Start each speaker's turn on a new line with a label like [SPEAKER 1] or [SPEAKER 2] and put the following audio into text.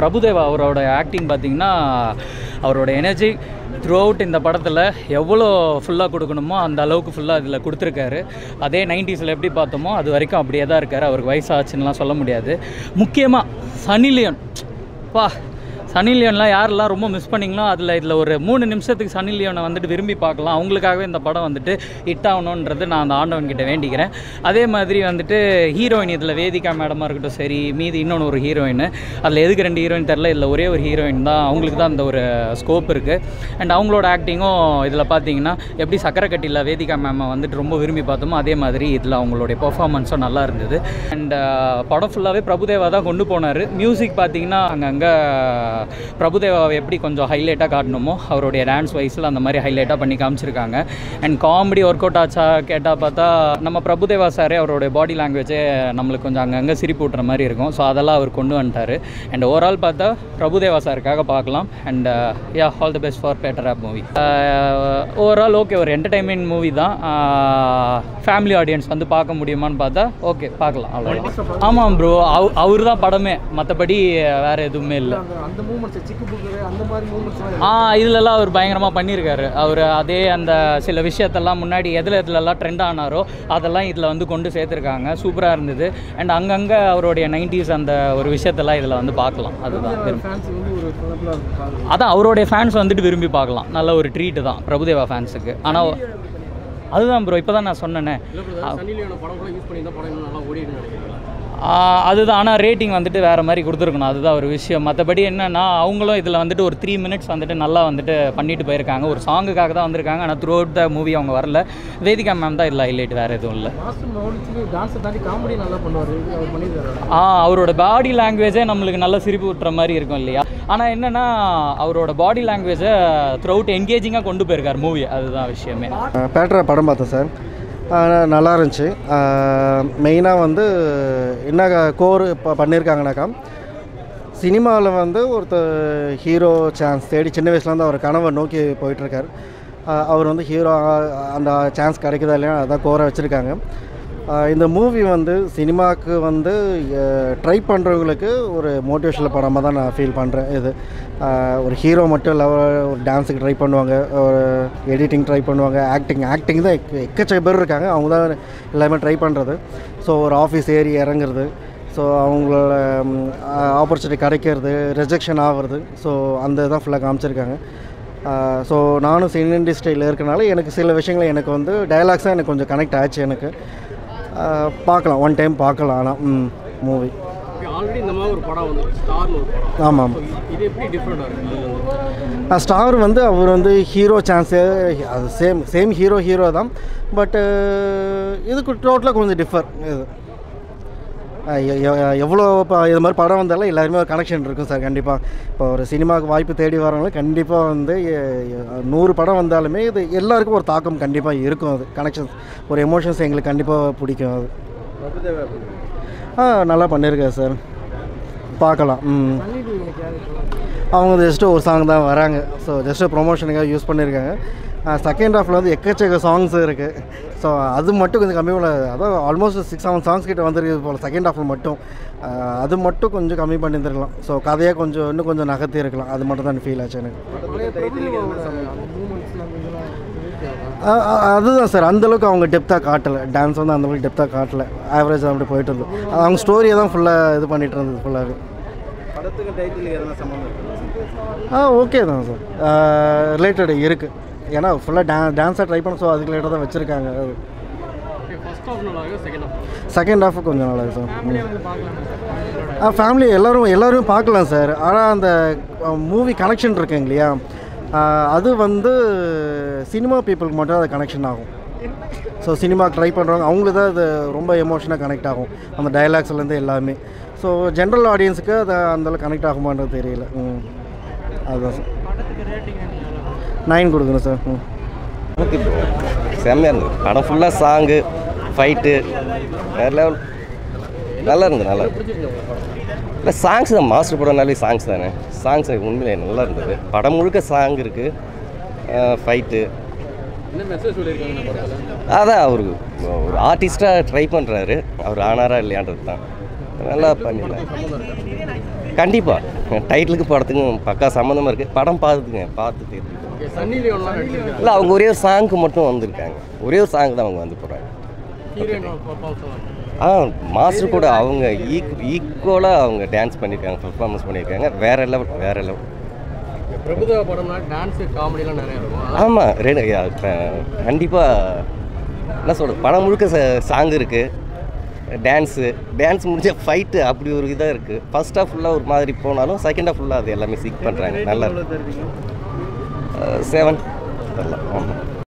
[SPEAKER 1] பிரபுதேவா அவரோட ஆக்டிங் பார்த்திங்கன்னா அவரோட எனர்ஜி த்ரூ அவுட் இந்த படத்தில் எவ்வளோ ஃபுல்லாக கொடுக்கணுமோ அந்த அளவுக்கு ஃபுல்லாக இதில் கொடுத்துருக்காரு. அதே 90s எப்படி பார்த்தோமோ அது வரைக்கும் அப்படியே தான் இருக்கார். அவருக்கு வயசாச்சுன்னெலாம் சொல்ல முடியாது. முக்கியமாக சன்னி லியோன் சன்னி லியோன்லாம் யாரெல்லாம் ரொம்ப மிஸ் பண்ணிங்களோ இதில் ஒரு 3 நிமிஷத்துக்கு சன்னி லியோனை வந்துட்டு விரும்பி பார்க்கலாம். அவங்களுக்காகவே இந்த படம் வந்துட்டு ஹிட் ஆகணுன்றது நான் அந்த ஆண்டவன்கிட்ட வேண்டிக்கிறேன். அதே மாதிரி வந்துட்டு ஹீரோயின் இதில் வேதிகா மேடமாக இருக்கட்டும் சரி, மீதி இன்னொன்று ஒரு ஹீரோயின், அதில் எதுக்கு 2 ஹீரோயின் தெரில, இதில் ஒரே ஒரு ஹீரோயின் தான், அவங்களுக்கு தான் அந்த ஒரு ஸ்கோப் இருக்குது. அண்ட் அவங்களோட ஆக்டிங்கும் இதில் பார்த்தீங்கன்னா எப்படி சக்கரக்கட்டியில் வேதிகா மேமை வந்துட்டு ரொம்ப விரும்பி பார்த்தோமோ அதே மாதிரி இதில் அவங்களுடைய பெர்ஃபார்மன்ஸும் நல்லா இருந்தது. அண்ட் படம் ஃபுல்லாகவே பிரபுதேவா தான் கொண்டு போனார். மியூசிக் பார்த்தீங்கன்னா அங்கங்கே பிரபுதேவாவை எப்படி கொஞ்சம் ஹைலைட்டாக காட்டணுமோ அவருடைய டான்ஸ் வைஸில் அந்த மாதிரி ஹைலைட்டாக பண்ணி காமிச்சிருக்காங்க. அண்ட் காமெடி ஒர்க் அவுட் ஆச்சா கேட்டால் பார்த்தா நம்ம பிரபுதேவா சாரே அவருடைய பாடி லாங்குவேஜே நம்மளுக்கு கொஞ்சம் அங்கங்கே சிரிப்பு விட்டுற மாதிரி இருக்கும். ஸோ அதெல்லாம் அவர் கொண்டு வந்துட்டார். அண்ட் ஓவரால் பார்த்தா பிரபுதேவா சாருக்காக பார்க்கலாம். And all the best for batter app movie. Overall okay, ஒரு என்டர்டைன்மெண்ட் மூவி தான். ஃபேமிலி ஆடியன்ஸ் வந்து பார்க்க முடியுமான்னு பார்த்தா ஓகே பார்க்கலாம். அவ்வளோ. ஆமாம் ப்ரோ, அவர் தான் படமே, மற்றபடி வேறு எதுவுமே இல்லை. இதுலலாம் அவர் பயங்கரமாக பண்ணியிருக்காரு. அவர் அதே அந்த சில விஷயத்தெல்லாம் முன்னாடி எதுலலாம் ட்ரெண்ட் ஆனாரோ அதெல்லாம் இதில் வந்து கொண்டு சேர்த்துருக்காங்க. சூப்பராக இருந்தது. அண்ட் அங்கங்கே அவருடைய 90s அந்த ஒரு விஷயத்தெல்லாம் இதில் வந்து பார்க்கலாம். அதான் அவருடைய ஃபேன்ஸ் வந்துட்டு விரும்பி பார்க்கலாம். நல்ல ஒரு ட்ரீட்டு தான் பிரபுதேவா ஃபேன்ஸுக்கு. ஆனால் அதுதான் ப்ரோ, இப்போ தான் நான் சொன்னேன்னே அதுதான். ஆனால் ரேட்டிங் வந்துட்டு வேறு மாதிரி கொடுத்துருக்கணும், அதுதான் ஒரு விஷயம். மற்றபடி என்னென்னா அவங்களும் இதில் வந்துட்டு ஒரு 3 minutes வந்துட்டு நல்லா வந்துட்டு பண்ணிட்டு போயிருக்காங்க. ஒரு சாங்குக்காக தான் வந்திருக்காங்க. ஆனால் த்ரூ அவுட் த மூவி அவங்க வரல. வேதிகா மேம் தான் இதில் ஹைலைட், வேறு எதுவும் இல்லை. அவரோட பாடி லாங்குவேஜே நம்மளுக்கு நல்ல சிரிப்பு விட்டுற மாதிரி இருக்கும் இல்லையா. ஆனால் என்னென்னா அவரோட பாடி லாங்குவேஜை த்ரூ அவுட் என்கேஜிங்காக கொண்டு போயிருக்கார் மூவி, அதுதான் விஷயமே.
[SPEAKER 2] பேட்டரா படம் பார்த்தேன் சார், நல்லா இருந்துச்சு. மெயினாக வந்து என்ன கோர் இப்போ பண்ணியிருக்காங்கனாக்கா, சினிமாவில் வந்து ஒருத்தர் ஹீரோ சான்ஸ் தேடி சின்ன வயசுலேருந்து அவர் கனவை நோக்கி போயிட்டுருக்கார். அவர் வந்து ஹீரோ அந்த சான்ஸ் கிடைக்குதா இல்லையா அதான் கோரை வச்சுருக்காங்க. இந்த மூவி வந்து சினிமாவுக்கு வந்து ட்ரை பண்ணுறவங்களுக்கு ஒரு மோட்டிவேஷனல் படமாக தான் நான் ஃபீல் பண்ணுறேன். இது ஒரு ஹீரோ மட்டும் இல்லை, ஒரு டான்ஸுக்கு ட்ரை பண்ணுவாங்க, ஒரு எடிட்டிங் ட்ரை பண்ணுவாங்க, ஆக்டிங் தான் எக்கச்சக்க பேர் இருக்காங்க. அவங்க தான் எல்லாமே ட்ரை பண்ணுறது. ஸோ ஒரு ஆஃபீஸ் ஏறி இறங்குறது, ஸோ அவங்களோட ஆப்பர்ச்சுனிட்டி கிடைக்கிறது, ரிஜெக்ஷன் ஆகிறது, ஸோ அந்த தான் ஃபுல்லாக காமிச்சிருக்காங்க. ஸோ நானும் சினி இண்டஸ்ட்ரியில் இருக்கனால எனக்கு சில விஷயங்கள் எனக்கு வந்து டயலாக்ஸாக எனக்கு கொஞ்சம் கனெக்ட் ஆச்சு. எனக்கு பார்க்கலாம், ஒன் டைம் பார்க்கலாம். ஆனால் மூவி ஆமாம். ஸ்டார் வந்து அவர் வந்து ஹீரோ சான்ஸு அது சேம் ஹீரோ தான். பட்டு இதுக்கு டோட்டலாக கொஞ்சம் டிஃபர். இது எவ்வளோ இப்போ இது மாதிரி படம் வந்தாலும் எல்லாருமே ஒரு கனெக்ஷன் இருக்கும் சார். கண்டிப்பாக இப்போ ஒரு சினிமாவுக்கு வாய்ப்பு தேடி வரவங்களும் கண்டிப்பாக வந்து 100 படம் வந்தாலுமே இது எல்லாருக்கும் ஒரு தாக்கம் கண்டிப்பாக இருக்கும். அது கனெக்ஷன்ஸ், ஒரு எமோஷன்ஸ் எங்களுக்கு கண்டிப்பாக பிடிக்கும். அது நல்லா பண்ணியிருக்காரு சார், பார்க்கலாம். அவங்க ஜஸ்ட்டு ஒரு சாங் தான் வராங்க. ஸோ ஜஸ்ட்டு ப்ரொமோஷனுக்காக யூஸ் பண்ணியிருக்காங்க. செகண்ட் ஹாஃபில் வந்து எக்கச்சக்க சாங்ஸ் இருக்குது. ஸோ அது மட்டும் கொஞ்சம் கம்மி பண்ண, அதான் ஆல்மோஸ்ட் 6-7 சாங்ஸ் கிட்ட வந்துருக்குது போல் செகண்ட் ஹாஃபில் மட்டும். அது மட்டும் கொஞ்சம் கம்மி பண்ணியிருந்துருக்கலாம். ஸோ கதையாக கொஞ்சம் இன்னும் கொஞ்சம் நகர்த்தி இருக்கலாம். அது மட்டும் தான் ஃபீல் ஆச்சு எனக்கு. அதுதான் சார், அந்தளவுக்கு அவங்க டெப்த்தாக காட்டலை. டான்ஸ் வந்து அந்தளவுக்கு டெப்த்தாக காட்டலை, ஆவரேஜாக அப்படி போயிட்டு இருந்தோம். அவங்க ஸ்டோரியை தான் ஃபுல்லாக இது பண்ணிகிட்டு இருந்தது ஃபுல்லாகவே. படத்துக்கு டைட்டில் எதனா சம்மந்தம் ஓகே தான் சார், ரிலேட்டட் இருக்குது. ஏன்னா ஃபுல்லாக டான்ஸாக ட்ரை பண்ண, ஸோ அதுக்கு ரிலேட்டாக தான் வச்சுருக்காங்க. அது செகண்ட் ஹாஃப் கொஞ்சம் நல்லா இருக்குது சார். ஃபேமிலி எல்லோரும் பார்க்கலாம் சார். ஆனால் அந்த மூவி கனெக்ஷன் இருக்குங்க இல்லையா, அது வந்து சினிமா பீப்புளுக்கு மட்டும் அது கனெக்ஷன் ஆகும். ஸோ சினிமாவுக்கு ட்ரை பண்ணுறவங்க அவங்களுக்கு தான் அது ரொம்ப எமோஷனாக கனெக்ட் ஆகும், அந்த டைலாக்ஸ்லேருந்து எல்லாமே. ஸோ ஜென்ரல் ஆடியன்ஸுக்கு அது அந்தளவுக்கு கனெக்ட் ஆகுமான்றது தெரியல. அதுதான் சார். 9 கொடுக்குறேன் சார்.
[SPEAKER 3] செம்மையாக இருந்தது படம். ஃபுல்லாக சாங்கு, ஃபைட்டு, வேறு லெவல். நல்லா இருந்தது. இல்லை சாங்ஸ் தான், மாஸ்டர் படம்னாலே சாங்ஸ் தானே. சாங்ஸ் உண்மையிலே நல்லா இருந்தது. படம் முழுக்க சாங் இருக்குது, ஃபைட்டு. அதான் அவருக்கு ஒரு ஆர்டிஸ்டாக ட்ரை பண்ணுறாரு. அவர் ஆனாரா இல்லையான்றது தான். நல்லா பண்ணிடலாம். கண்டிப்பாக டைட்டிலுக்கு படத்துக்கும் பக்கா சம்மந்தமாக இருக்குது. படம் பார்த்து
[SPEAKER 4] சன்னி லியோன்லாம்
[SPEAKER 3] இல்லை, அவங்க ஒரே ஒரு சாங்க்கு மட்டும் வந்திருக்காங்க. ஒரே ஒரு சாங் தான் அவங்க வந்து போகிறாங்க. மாஸ்டர் கூட அவங்க ஈக்குவலாக அவங்க டான்ஸ் பண்ணியிருக்காங்க, பர்ஃபார்மன்ஸ் பண்ணியிருக்காங்க. வேறு லெவல்.
[SPEAKER 4] பிரபுதேவா படம்னா டான்ஸு காமெடிலாம் நிறையா இருக்கும்.
[SPEAKER 3] ஆமாம், கண்டிப்பாக என்ன சொல்கிறது, படம் முழுக்க சாங் இருக்குது, டான்ஸ் முடிஞ்ச ஃபைட்டு அப்படி ஒரு இதாக இருக்குது. ஃபர்ஸ்ட் ஹாஃப் ஃபுல்லாக ஒரு மாதிரி போனாலும் செகண்ட் ஹாஃப் ஃபுல்லாக அது எல்லாமே சீக் பண்ணுறாங்க. நல்லா 7 தெரியல. ஆமாம்.